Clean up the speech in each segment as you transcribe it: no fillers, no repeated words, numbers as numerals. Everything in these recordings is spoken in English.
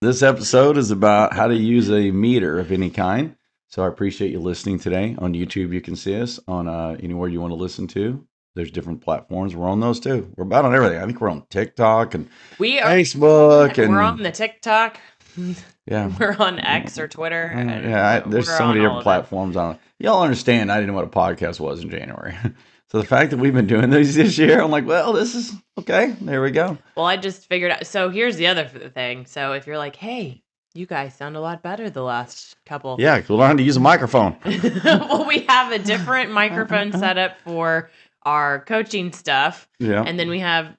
This episode is about how to use a meter of any kind. So I appreciate you listening today. On YouTube, you can see us on anywhere you want to listen to. There's different platforms. We're on those too. We're about on everything. I think we're on TikTok and Facebook. We're And on the TikTok. yeah, We're on X or Twitter. there's so many different platforms on it. Y'all understand I didn't know what a podcast was in January. So the fact that we've been doing these this year, I'm like, well, this is okay. There we go. Well, I just figured out. So here's the other thing. So if you're like, hey, you guys sound a lot better the last couple. Yeah, because we learned to use a microphone. Well, we have a different microphone setup for our coaching stuff. Yeah. And then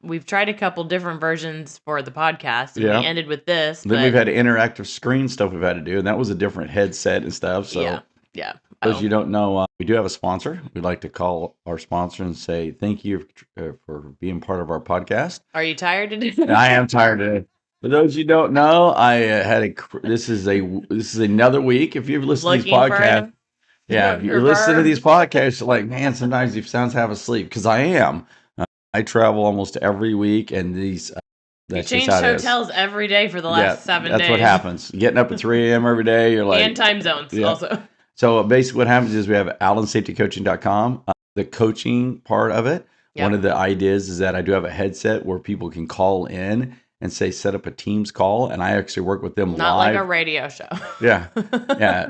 we've tried a couple different versions for the podcast. And Yeah. we ended with this. Then we've had interactive screen stuff we've had to do, and that was a different headset and stuff. So yeah. Those you don't know, we do have a sponsor. We'd like to call our sponsor and say thank you for being part of our podcast. Are you tired today? I am tired today. For those you don't know, I had this is another week. If you've listened to these podcasts, if you're listening to these podcasts, you're like, man, sometimes you sounds half asleep because I am. I travel almost every week, and these. You changed hotels every day for the last 7 days. That's what happens. Getting up at 3 a.m. every day, you're like, and time zones also. So basically what happens is we have allinsafetycoaching.com, the coaching part of it. Yep. One of the ideas is that I do have a headset where people can call in and say, set up a Teams call. And I actually work with them live. Not like a radio show. Yeah.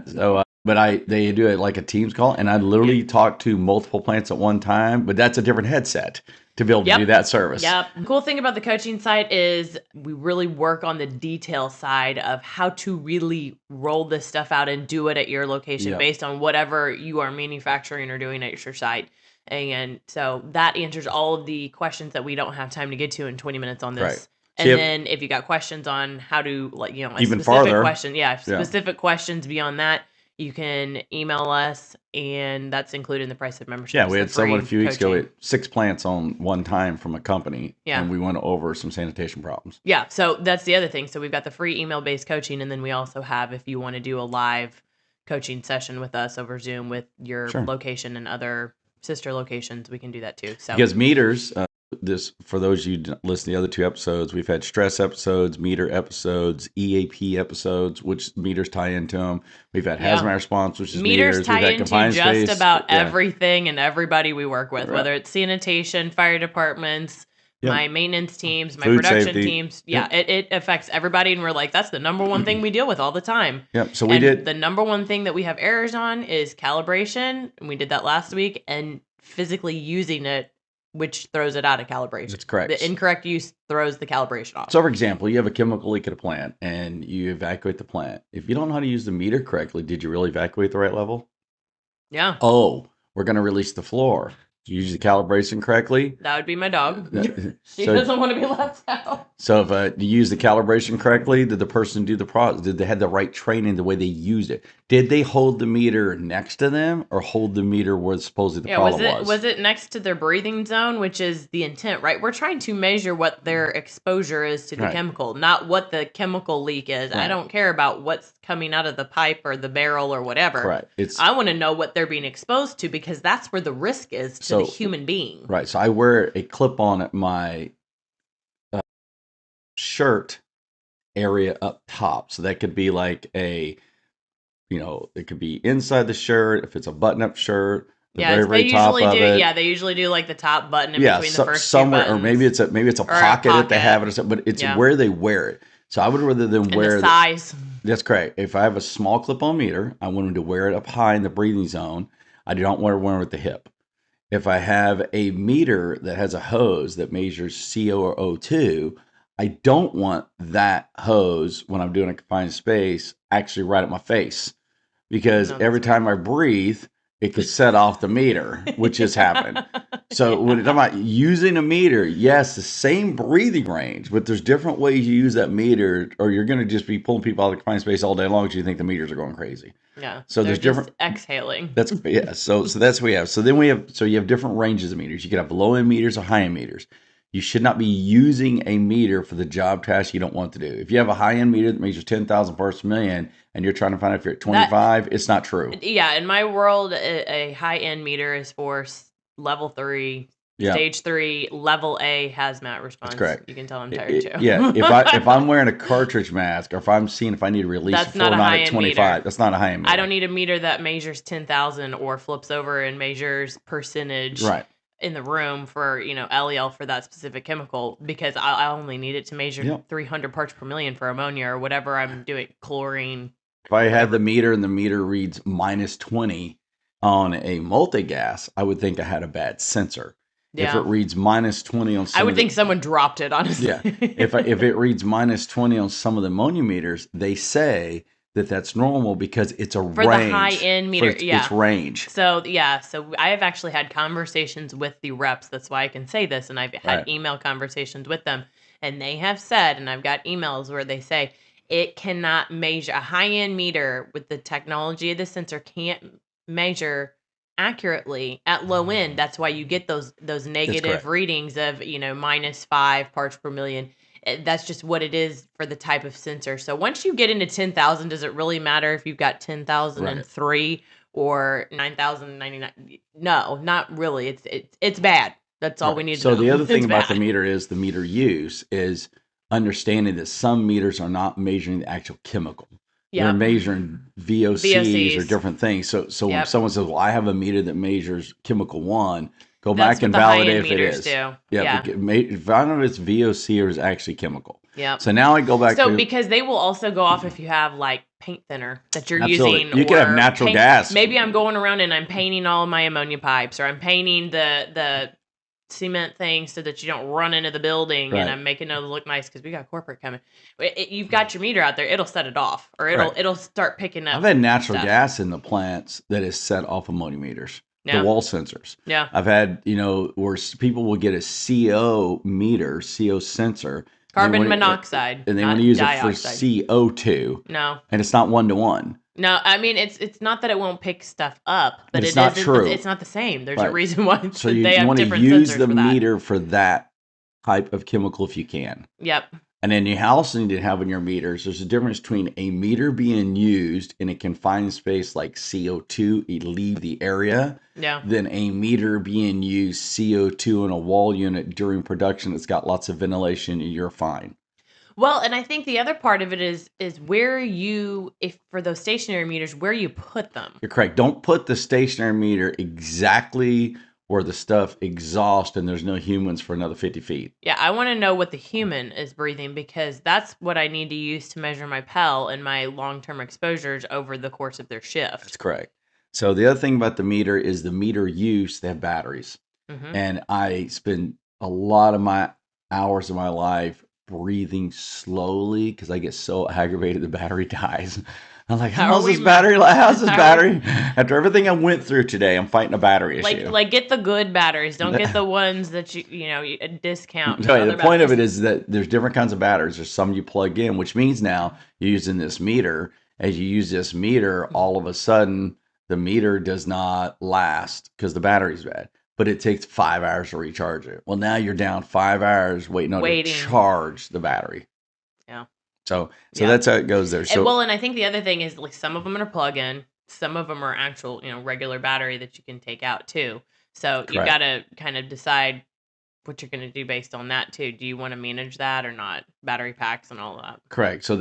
So, but they do it like a Teams call. And I literally talk to multiple plants at one time, but that's a different headset to be able to do that service. Yep. The cool thing about the coaching site is we really work on the detail side of how to really roll this stuff out and do it at your location based on whatever you are manufacturing or doing at your site. And so that answers all of the questions that we don't have time to get to in 20 minutes on this. Right. And then if you got questions on how to, like, a even specific farther question, specific questions beyond that, you can email us, and that's included in the price of membership. Yeah, we had someone a few weeks ago, we had 6 plants on one time from a company, and we went over some sanitation problems. Yeah, so that's the other thing. So we've got the free email-based coaching, and then we also have, if you want to do a live coaching session with us over Zoom with your location and other sister locations, we can do that too. So because meters, for those you listen to the other 2 episodes, we've had stress episodes, meter episodes, EAP episodes, which meters tie into them. We've had hazmat response, which is meters tie into just about everything and everybody we work with, whether it's sanitation, fire departments, my maintenance teams, my food production safety. teams. It affects everybody, and we're like, that's the number one thing we deal with all the time. Yep. So the number one thing that we have errors on is calibration, and we did that last week, and physically using it, which throws it out of calibration. That's correct. The incorrect use throws the calibration off. So, for example, you have a chemical leak at a plant, and you evacuate the plant. If you don't know how to use the meter correctly, did you really evacuate the right level? Yeah. Oh, we're going to release the floor. Did you use the calibration correctly? That would be my dog. She doesn't want to be left out. So if you use the calibration correctly, did the person do the process? Did they have the right training, the way they used it? Did they hold the meter next to them or hold the meter where supposedly the problem was? Was it next to their breathing zone, which is the intent, right? We're trying to measure what their exposure is to the chemical, not what the chemical leak is. Right. I don't care about what's coming out of the pipe or the barrel or whatever. Right. I want to know what they're being exposed to, because that's where the risk is to the human being. Right. So I wear a clip on at my shirt area up top. So that could be like it could be inside the shirt. If it's a button-up shirt, very top of it. Yeah, they usually do like the top button in between the first somewhere, two buttons. or maybe it's a pocket that they have it or something. But it's where they wear it. So I would rather than wear the size. That's correct. If I have a small clip-on meter, I want them to wear it up high in the breathing zone. I do not want to wear it at the hip. If I have a meter that has a hose that measures CO or O2, I don't want that hose, when I'm doing a confined space, actually right at my face. Because every time I breathe, it could set off the meter, which has happened. So when you're talking about using a meter, yes, the same breathing range, but there's different ways you use that meter, or you're going to just be pulling people out of the confined space all day long because you think the meters are going crazy. Yeah. So there's different exhaling. So that's what we have. So then you have different ranges of meters. You can have low end meters or high end meters. You should not be using a meter for the job task you don't want to do. If you have a high end meter that measures 10,000 parts per million and you're trying to find out if you're at 25, it's not true. Yeah, in my world, a high end meter is for level 3 Yeah, Stage 3, level A hazmat that's response. correct. You can tell I'm tired too. Yeah, if I'm wearing a cartridge mask, or if I'm seeing if I need to release a That's not a 4 knot at high-end 25, meter. that's not a high end I meter. don't need a meter that measures 10,000 or flips over and measures percentage Right. in the room for, LEL for that specific chemical, because I only need it to measure Yep. 300 parts per million for ammonia or whatever I'm doing, chlorine. If I had Whatever. the meter and the meter reads minus 20 on a multi-gas, I would think I had a bad sensor. If it Yeah. reads minus 20 on I some would of the think someone dropped it, honestly. yeah, if it reads minus 20 on some of the ammonia meters, they say that that's normal because it's a For the range high-end meter, it's range. So I have actually had conversations with the reps. That's why I can say this, and I've had Right. email conversations with them, and they have said, and I've got emails where they say it cannot measure a high-end meter with the technology of the sensor can't measure accurately at low end. That's why you get those negative correct. readings of -5 parts per million. That's just what it is for the type of sensor. So once you get into 10,000, does it really matter if you've got 10,003 or 9,099? No, not really. It's bad. That's all we Right. need to So know. the other thing It's about the bad. meter is the meter use is understanding that some meters are not measuring the actual chemical. They're Yep. measuring VOCs or VOCs. different things. So when Yep. someone says, "Well, I have a meter that measures chemical 1," go That's back what and the high-end validate if it meters is. do. Yeah. If I don't know if it's VOC or it's actually chemical. Yep. So now I go back So to because they will also go off if you have like paint thinner that you're absolutely. using, You could have or natural paint. gas. Maybe I'm going around and I'm painting all of my ammonia pipes, or I'm painting the cement thing so that you don't run into the building, and Right. I'm making it look nice because we got corporate coming. You've got your meter out there, it'll set it off, or Correct. it'll start picking up. I've had natural stuff. gas in the plants that is set off ammonia meters, the Yeah. wall sensors. Yeah. I've had, where people will get a CO meter, CO sensor. Carbon monoxide, and they not want to use dioxide. it for CO2. No. And it's not 1-to-1. No, I mean it's not that it won't pick stuff up, but It's not true. It's not the same. There's a Right. reason why So they you have want to different use sensors the for that. meter for that type of chemical if you can. Yep. And then you also need to have in your meters, there's a difference between a meter being used in a confined space like CO2, leave the area, Yeah. than a meter being used CO2 in a wall unit during production that's got lots of ventilation and you're fine. Well, and I think the other part of it is where you, if for those stationary meters, where you put them. You're correct. Don't put the stationary meter exactly where the stuff exhausts and there's no humans for another 50 feet. Yeah, I want to know what the human is breathing, because that's what I need to use to measure my PEL and my long-term exposures over the course of their shift. That's correct. So the other thing about the meter is the meter use, they have batteries. Mm-hmm. And I spend a lot of my hours of my life breathing slowly because I get so aggravated the battery dies. I'm like, how's this battery? After everything I went through today, I'm fighting a battery issue. Like get the good batteries. Don't get the ones that you discount. No, the point of it is that there's different kinds of batteries. There's some you plug in, which means now you're using this meter. As you use this meter, all of a sudden the meter does not last because the battery's bad. But it takes 5 hours to recharge it. Well, now you're down 5 hours waiting to charge the battery. Yeah. So that's how it goes there. So and I think the other thing is, like, some of them are plug-in, some of them are actual, regular battery that you can take out too. So you got to kind of decide what you're going to do based on that too. Do you want to manage that or not? Battery packs and all that. Correct. So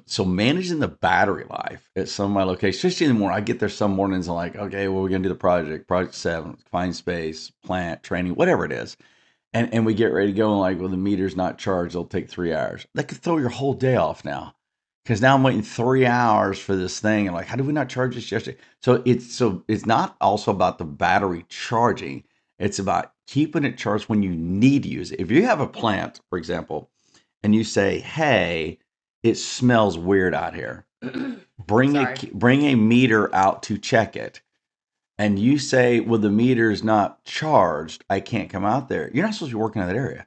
so managing the battery life at some of my locations, especially in the morning, I get there some mornings and I'm like, okay, well, we're going to do the project 7, find space, plant, training, whatever it is. And we get ready to go and like, well, the meter's not charged. It'll take 3 hours. That could throw your whole day off now. Because now I'm waiting 3 hours for this thing. And like, how did we not charge this yesterday? So it's not also about the battery charging. It's about keeping it charged when you need to use it. If you have a plant, for example, and you say, hey, it smells weird out here. Bring a meter out to check it. And you say, well, the meter's not charged, I can't come out there. You're not supposed to be working in that area.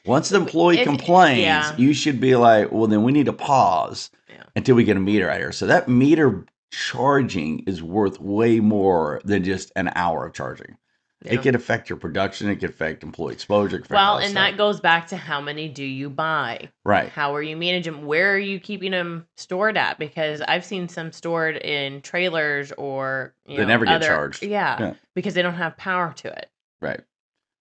Once the employee complains, you should be like, well, then we need to pause until we get a meter out here. So that meter charging is worth way more than just an hour of charging. Yeah. It could affect your production. It could affect employee exposure. That goes back to how many do you buy? Right. How are you managing them? Where are you keeping them stored at? Because I've seen some stored in trailers or they never get charged. Yeah, because they don't have power to it. Right.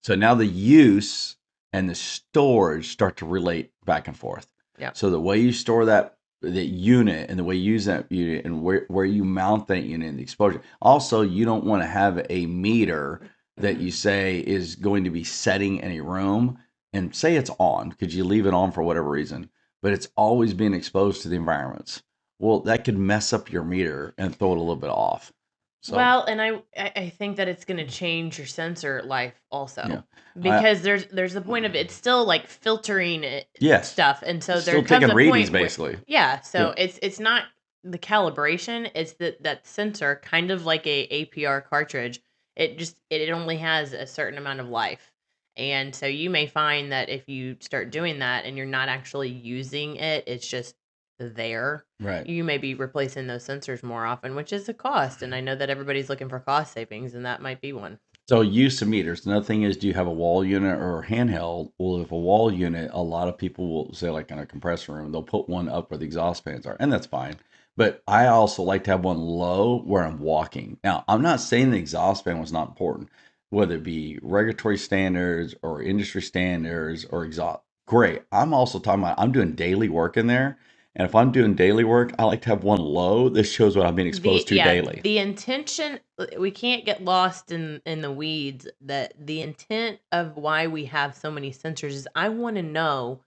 So now the use and the storage start to relate back and forth. Yeah. So the way you store that unit and the way you use that unit and where you mount that unit and the exposure. Also, you don't want to have a meter that you say is going to be setting in a room and say it's on because you leave it on for whatever reason, but it's always being exposed to the environments. Well, that could mess up your meter and throw it a little bit off. So, well, and I think that it's going to change your sensor life also, yeah. because there's the point of it's still like filtering Yes. stuff, and so there Still comes taking a readings, point where, basically. yeah, so Yeah. it's not the calibration, it's that sensor, kind of like a APR cartridge. It only has a certain amount of life, and so you may find that if you start doing that and you're not actually using it, it's just there. Right. You may be replacing those sensors more often, which is a cost. And I know that everybody's looking for cost savings, and that might be one. So use of meters. Another thing is, do you have a wall unit or handheld? Well, if a wall unit, a lot of people will say, like in a compressor room, they'll put one up where the exhaust fans are, and that's fine. But I also like to have one low where I'm walking. Now, I'm not saying the exhaust fan was not important, whether it be regulatory standards or industry standards or exhaust. Great. I'm also talking about I'm doing daily work in there. And if I'm doing daily work, I like to have one low. This shows what I'm being exposed to daily. The intention, we can't get lost in the weeds. That the intent of why we have so many sensors is I want to know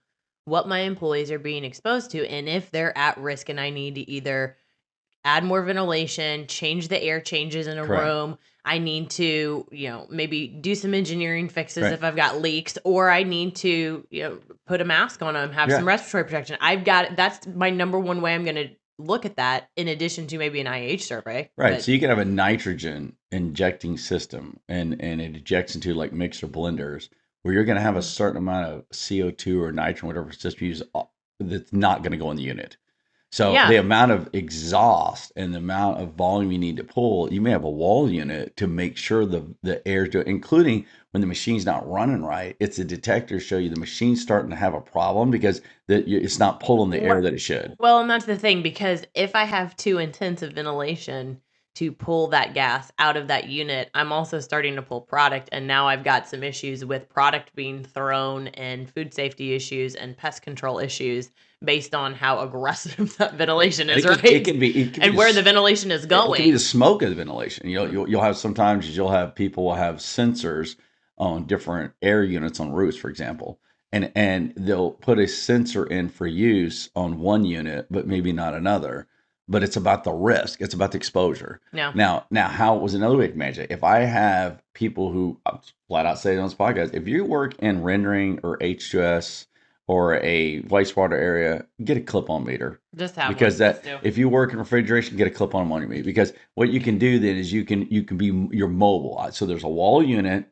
what my employees are being exposed to, and if they're at risk, and I need to either add more ventilation, change the air changes in a Correct. room. I need to, maybe do some engineering fixes Right. if I've got leaks, or I need to, put a mask on them, have Yeah. some respiratory protection. That's my number one way I'm going to look at that, in addition to maybe an IH survey. Right. But So you can have a nitrogen injecting system and it ejects into like mixer blenders where you're going to have a certain amount of CO2 or nitrogen, whatever system you use, that's not going to go in the unit. So Yeah. the amount of exhaust and the amount of volume you need to pull, you may have a wall unit to make sure the air's doing, including when the machine's not running right. It's a detector show you the machine's starting to have a problem because it's not pulling the air that it should. Well, and that's the thing, because if I have too intensive ventilation to pull that gas out of that unit, I'm also starting to pull product, and now I've got some issues with product being thrown and food safety issues and pest control issues based on how aggressive that ventilation is, right? It can be and where the ventilation is It can be going. the smoke of the ventilation. You'll have sometimes you'll have people will have sensors on different air units on roofs, for example, and they'll put a sensor in for use on one unit, but maybe not another. But it's about the risk. It's about the exposure. Yeah. Now, how was another way to manage it? If I have people who I'm flat out say on this podcast, if you work in rendering or H2S or a wastewater area, get a clip-on meter. Just have because one. that if you work in refrigeration, get a clip-on ammonia meter. Because what you can do then is you can be your mobile. So there's a wall unit,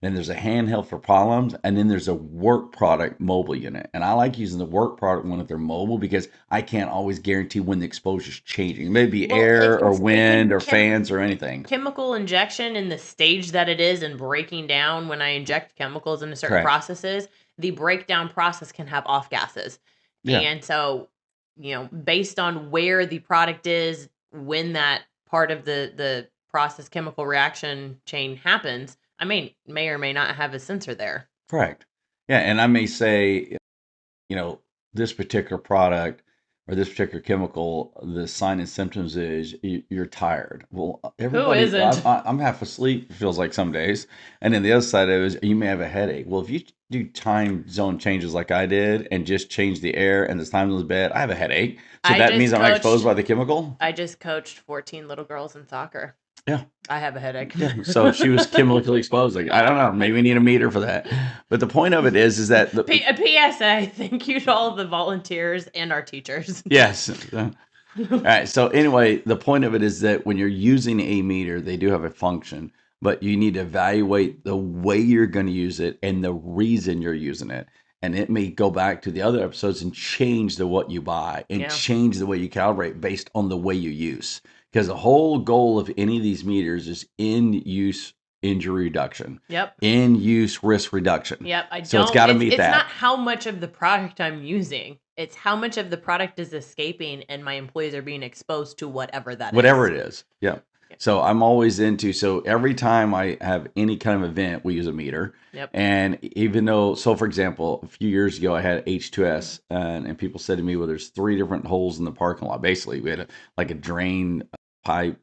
then there's a handheld for problems, and then there's a work product mobile unit. And I like using the work product one if they're mobile because I can't always guarantee when the exposure is changing. It may be air or wind or fans or anything. Chemical injection in the stage that it is and breaking down when I inject chemicals into certain processes, the breakdown process can have off gases. Yeah. And so, based on where the product is, when that part of the process chemical reaction chain happens, I may or may not have a sensor there. Correct. Yeah, and I may say, this particular product or this particular chemical, the sign and symptoms is you're tired. Well, everybody, who isn't? I'm half asleep, it feels like some days. And then the other side of it is you may have a headache. Well, if you do time zone changes like I did and just change the air and the time zone's bad, I have a headache. So that means I'm not exposed by the chemical? I just coached 14 little girls in soccer. Yeah. I have a headache. Yeah. So she was chemically exposed. Like, I don't know. Maybe we need a meter for that. But the point of it is that a PSA. Thank you to all of the volunteers and our teachers. Yes. All right. So anyway, the point of it is that when you're using a meter, they do have a function, but you need to evaluate the way you're going to use it and the reason you're using it. And it may go back to the other episodes and change what you buy and change the way you calibrate based on the way you use. Because the whole goal of any of these meters is in-use injury reduction. Yep. In-use risk reduction. Yep. So it's got to meet that. It's not how much of the product I'm using. It's how much of the product is escaping and my employees are being exposed to whatever that is. Whatever it is. Yeah. So I'm always into, so every time I have any kind of event, we use a meter. Yep. And even though, so for example, a few years ago, I had H2S and people said to me, well, there's 3 different holes in the parking lot. Basically, we had like a drain pipe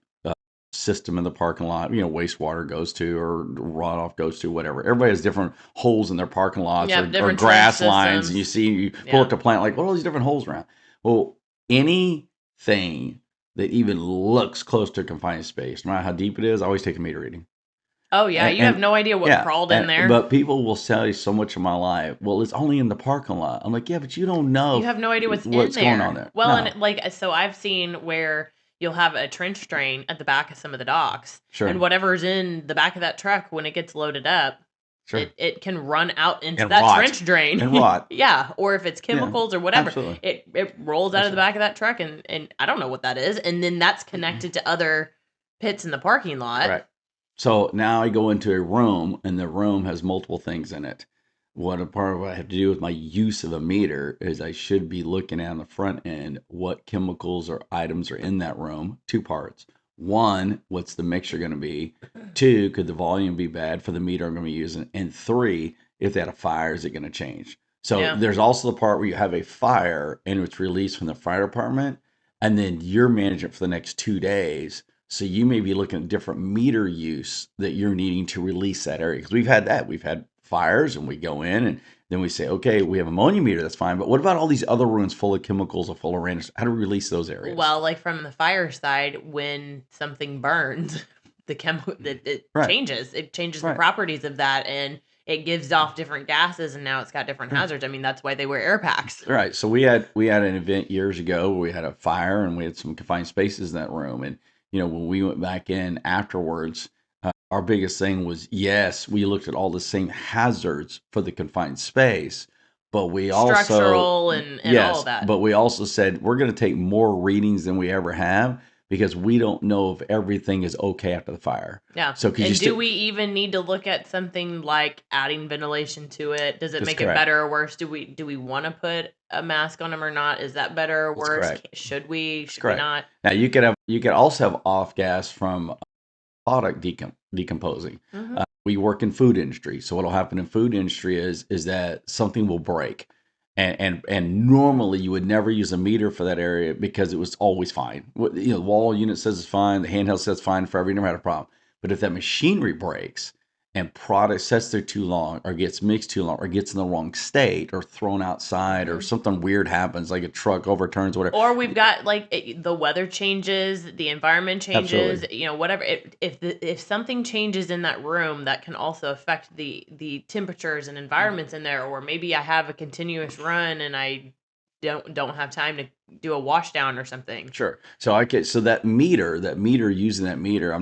system in the parking lot, wastewater goes to or runoff goes to, whatever. Everybody has different holes in their parking lots Yeah, or different grass trench lines. And systems. you pull Yeah. up to plant, like, what are all these different holes around? Well, anything that even looks close to a confined space, no matter how deep it is, I always take a meter reading. Oh yeah, you have no idea what crawled in there. But people will tell you so much of my life. Well, it's only in the parking lot. I'm like, yeah, but you don't know. You have no idea what's what's in there. going on there. Well, No. and like, so I've seen where you'll have a trench drain at the back of some of the docks, Sure. and whatever's in the back of that truck when it gets loaded up, Sure. it can run out into And that rot. trench drain And rot. Yeah, or if it's chemicals or whatever, absolutely. it rolls out of the back of that truck, and I don't know what that is, and then that's connected to other pits in the parking lot. Right. So now I go into a room, and the room has multiple things in it. What a part of what I have to do with my use of a meter is I should be looking at on the front end what chemicals or items are in that room. 2 parts. 1, what's the mixture going to be? 2, could the volume be bad for the meter I'm going to be using? And 3, if they had a fire, is it going to change? So there's also the part where you have a fire and it's released from the fire department, and then you're managing it for the next 2 days. So you may be looking at different meter use that you're needing to release that area. Because we've had that. We've had fires, and we go in and then we say, okay, we have ammonia meter, that's fine. But what about all these other rooms full of chemicals or full of randoms? How do we release those areas? Well, like from the fire side, when something burns, the chemical it changes. It changes the properties of that, and it gives off different gases, and now it's got different hazards. I mean, that's why they wear air packs. Right. So we had an event years ago where we had a fire and we had some confined spaces in that room. And when we went back in afterwards, our biggest thing was, yes, we looked at all the same hazards for the confined space, but we also structural and yes, all that. But we also said we're going to take more readings than we ever have because we don't know if everything is okay after the fire. Yeah. So and do we even need to look at something like adding ventilation to it? Does it make it better or worse? Do we want to put a mask on them or not? Is that better or worse? Should we? Should we not? Now you could also have off gas from product decomposing. Mm-hmm. We work in food industry, so what'll happen in food industry is that something will break, and normally you would never use a meter for that area because it was always fine. The wall unit says it's fine, the handheld says it's fine forever. You never had a problem. But if that machinery breaks and product sits there too long or gets mixed too long or gets in the wrong state or thrown outside or something weird happens, like a truck overturns, whatever. Or we've got the weather changes, the environment changes, whatever. If something changes in that room, that can also affect the temperatures and environments in there. Or maybe I have a continuous run and I don't have time to do a wash down or something. Sure. So that meter, using that meter,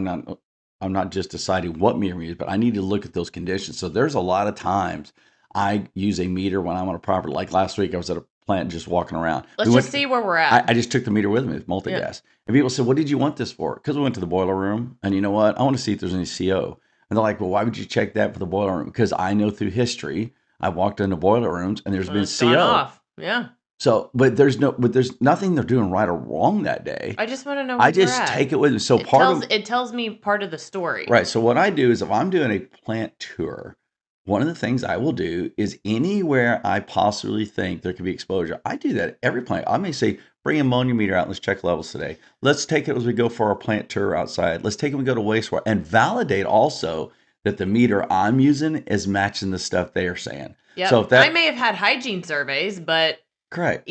I'm not just deciding what meter we use, but I need to look at those conditions. So there's a lot of times I use a meter when I'm on a property. Like last week, I was at a plant just walking around. Let's just see where we're at. I just took the meter with me with multi-gas. Yeah. And people said, what did you want this for? Because we went to the boiler room. And you know what? I want to see if there's any CO. And they're like, well, why would you check that for the boiler room? Because I know through history, I walked into boiler rooms and there's been CO. Off. Yeah. So, but there's nothing they're doing right or wrong that day. I just want to know. I just take it with me. So it tells me part of the story. Right. So what I do is if I'm doing a plant tour, one of the things I will do is anywhere I possibly think there could be exposure, I do that at every plant. I may say, bring ammonia meter out. Let's check levels today. Let's take it as we go for our plant tour outside. Let's take it when we go to wastewater and validate also that the meter I'm using is matching the stuff they are saying. Yeah. So I may have had hygiene surveys, but correct.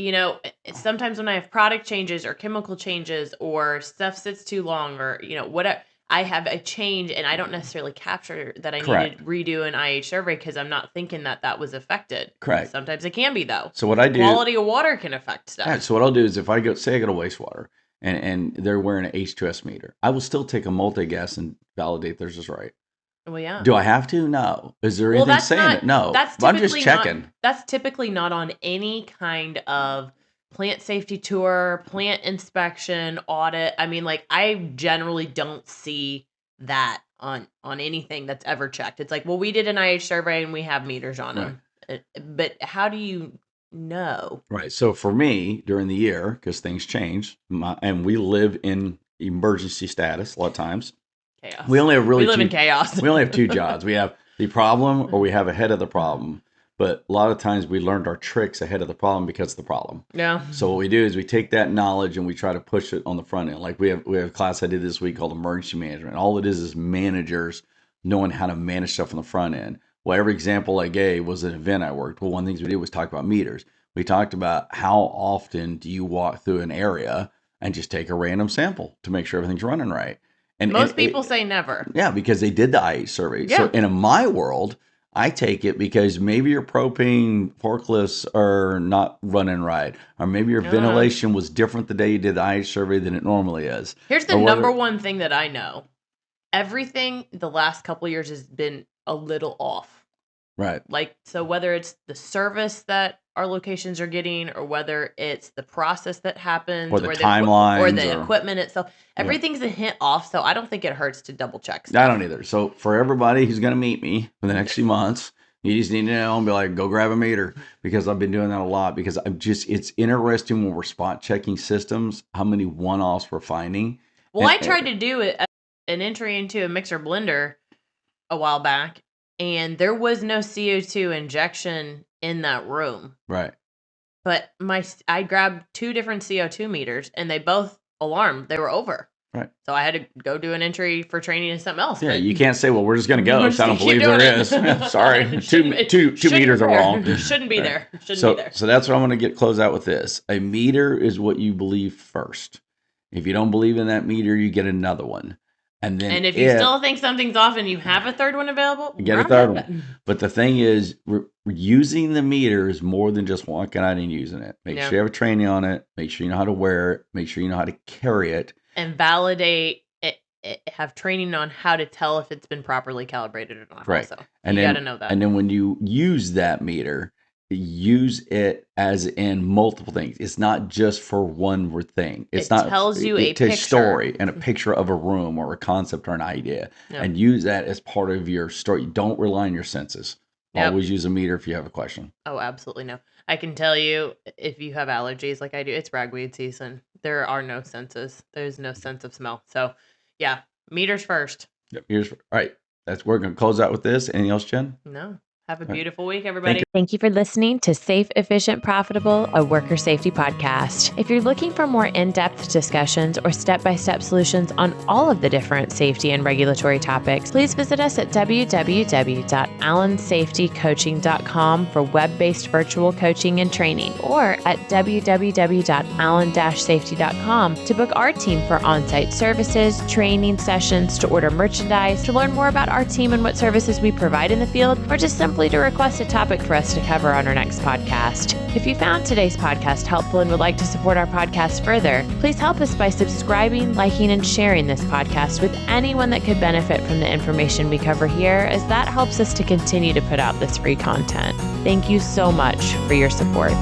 Sometimes when I have product changes or chemical changes or stuff sits too long or, whatever, I have a change and I don't necessarily capture that I need to redo an IH survey because I'm not thinking that was affected. Correct. Sometimes it can be though. So what I do, quality of water can affect stuff. Right, so what I'll do is if I go to wastewater and they're wearing an H2S meter, I will still take a multi-gas and validate theirs is right. Well, yeah. Do I have to? No. Is there anything saying it? No. I'm just checking. That's typically not on any kind of plant safety tour, plant inspection, audit. I mean, I generally don't see that on anything that's ever checked. It's like, well, we did an IH survey and we have meters on them. But how do you know? Right. So for me, during the year, because things change, and we live in emergency status a lot of times. Chaos. We only have we live in chaos. We only have two jobs. We have the problem or we have ahead of the problem. But a lot of times we learned our tricks ahead of the problem because of the problem. Yeah. So what we do is we take that knowledge and we try to push it on the front end. Like we have a class I did this week called emergency management. All it is managers knowing how to manage stuff on the front end. Well, every example I gave was an event I worked. Well, one of the things we did was talk about meters. We talked about how often do you walk through an area and just take a random sample to make sure everything's running right. And most people say never. Yeah, because they did the IH survey. Yeah. So in my world, I take it because maybe your propane forklifts are not running right, or maybe your ventilation was different the day you did the IH survey than it normally is. Here's the number one thing that I know. Everything the last couple of years has been a little off. Right. Like, so whether it's the service that our locations are getting, or whether it's the process that happens, or the timelines, or the equipment itself, everything's a hint off. So I don't think it hurts to double check stuff. I don't either. So for everybody who's going to meet me for the next few months, you just need to know and be like, go grab a meter, because I've been doing that a lot. Because it's interesting when we're spot checking systems, how many one-offs we're finding. Well, I tried to do an entry into a mixer blender a while back, and there was no CO2 injection in that room. Right. But I grabbed 2 different CO2 meters, and they both alarmed. They were over. Right. So I had to go do an entry for training in something else. Yeah, you can't say, well, we're just going to go. So I don't believe there is. Sorry. two meters are wrong. Shouldn't be there. Shouldn't be there. So that's what I'm going to close out with this. A meter is what you believe first. If you don't believe in that meter, you get another one. And if you still think something's off and you have a third one available, get a third one. But the thing is, using the meter is more than just walking out and using it. Make sure you have a training on it. Make sure you know how to wear it. Make sure you know how to carry it. And validate it, have training on how to tell if it's been properly calibrated or not. Right. Also. And you got to know that. And then when you use that meter, use it as in multiple things. It's not just for one thing. It tells you a picture. Story and a picture of a room or a concept or an idea. Yep. And use that as part of your story. Don't rely on your senses. Yep. Always use a meter if you have a question. Oh, absolutely no. I can tell you, if you have allergies like I do, it's ragweed season. There are no senses. There's no sense of smell. So, yeah, meters first. Yep, meters first. All right. We're going to close out with this. Anything else, Jen? No. Have a beautiful week, everybody. Thank you for listening to Safe, Efficient, Profitable, a worker safety podcast. If you're looking for more in-depth discussions or step-by-step solutions on all of the different safety and regulatory topics, please visit us at www.allensafetycoaching.com for web-based virtual coaching and training, or at www.allen-safety.com to book our team for on-site services, training sessions, to order merchandise, to learn more about our team and what services we provide in the field, or just simply to request a topic for us to cover on our next podcast. If you found today's podcast helpful and would like to support our podcast further, please help us by subscribing, liking, and sharing this podcast with anyone that could benefit from the information we cover here, as that helps us to continue to put out this free content. Thank you so much for your support.